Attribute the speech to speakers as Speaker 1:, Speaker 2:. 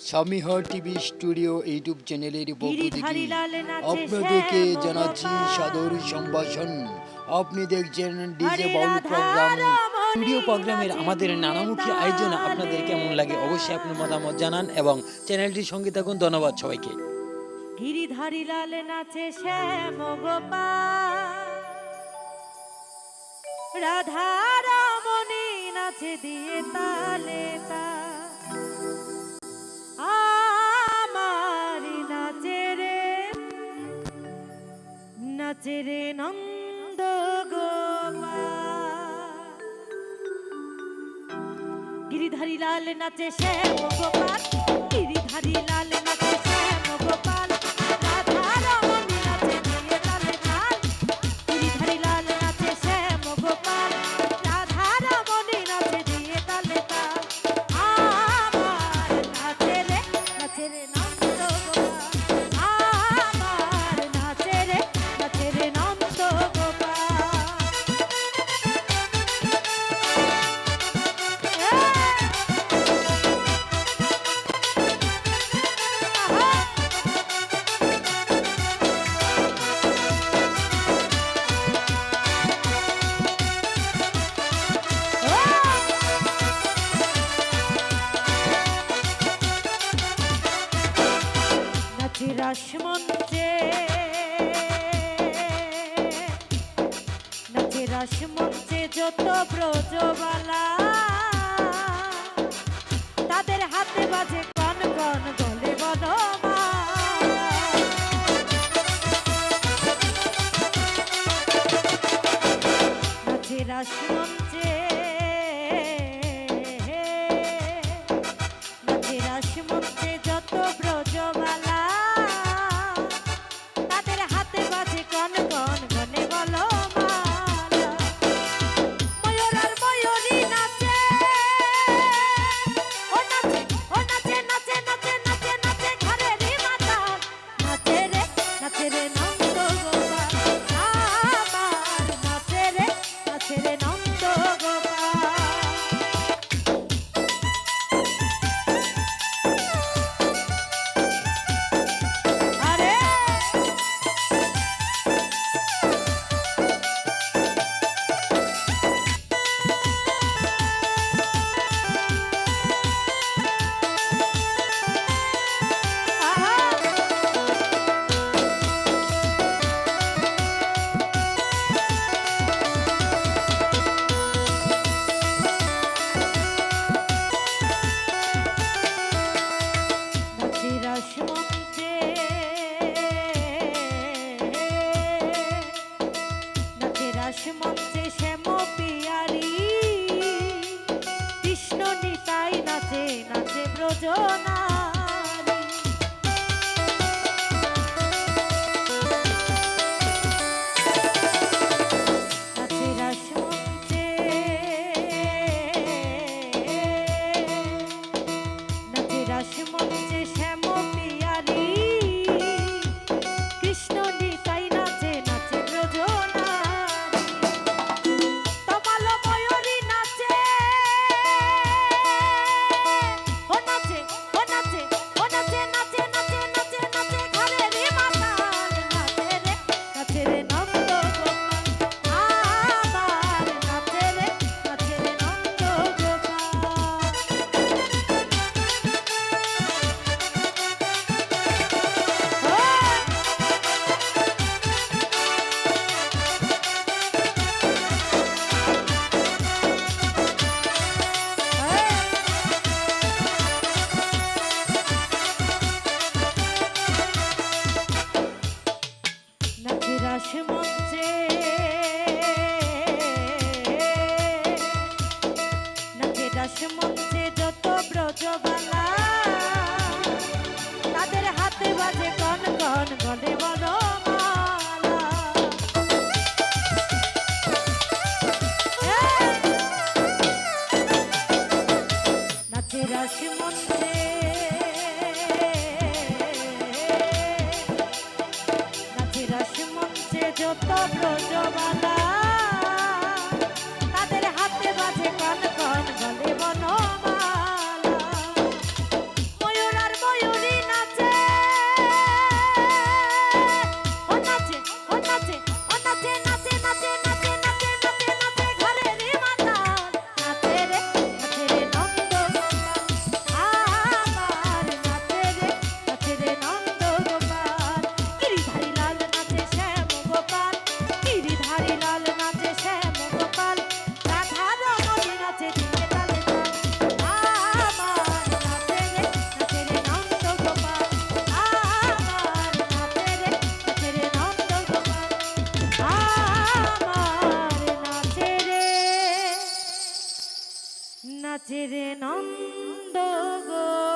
Speaker 1: সামিহ TV studio YouTube চ্যানেলের পক্ষ থেকে আপনাদেরকে জানাচ্ছি সাদর সম্ভাষণ। আপনি দেখছেন ডিজে বাউল প্রোগ্রাম। স্টুডিও প্রোগ্রামের আমাদের নানামুখী আয়োজন আপনাদের কেমন লাগে অবশ্যই আপনার মতামত জানান এবং চ্যানেলটির সঙ্গে থাকুন। ধন্যবাদ সবাইকে।
Speaker 2: গিরিধারী লাল নাচে শ্যাম গোপাল, রাধা রমণী নাচে দিয়ে তালে তাল, আমারি নাচে রে নন্দ গোপাল। গিরিধারী লাল নাচে শ্যাম গোপাল, গিরিধারী লাল নাচে শ্যাম গোপাল, রাধা রমণী নাচে দিয়ে তালে তাল। গিরিধারী লাল নাচে শ্যাম গোপাল, রাধা রমণী নাচে দিয়ে তালে তাল, আমার নাচে রে নন্দ গোপাল, আমার নাচে রে নন্দ গোপাল। নাচে রাসমঞ্চে, নাচে রাসমঞ্চে যত ব্রজবালা, তাদের হাতে বাজে কন কন গলে বনমালা। নাচে রাসমঞ্চে, নাচে রাসমঞ্চে যত ব্রজবালা, তাদের হাতে বাজে কন কন গনে বনমালা। ময়ূর আর ময়ূরী নাচে, ও নাচে ও নাচে নাচে নাচে নাচে নাচে ঘরেরই মাতাল, নাচে রে নন্দ গোপাল, আমার নাচে রে নন্দ গোপাল। আরে আহা নাচে রাসমঞ্চে, নাচে রাসমঞ্চে শ্যাম পিয়ারি, কৃষ্ণ নিতাই নাচে নাচে ব্রজনারী। নাচে রাসমঞ্চে, নাচে রাসমঞ্চে শ্যাম পিয়ারি, কৃষ্ণ নিতাই নাচে নাচে ব্রজনারী। তমাল ময়ূরী নাচে, ও নাচে ও নাচে ও নাচে নাচে নাচে নাচে নাচে ঘরেরই মাতাল, নাচে রে নন্দ গোপাল, আমার নাচে রে নন্দ গোপাল। নাচে রে নন্দ গো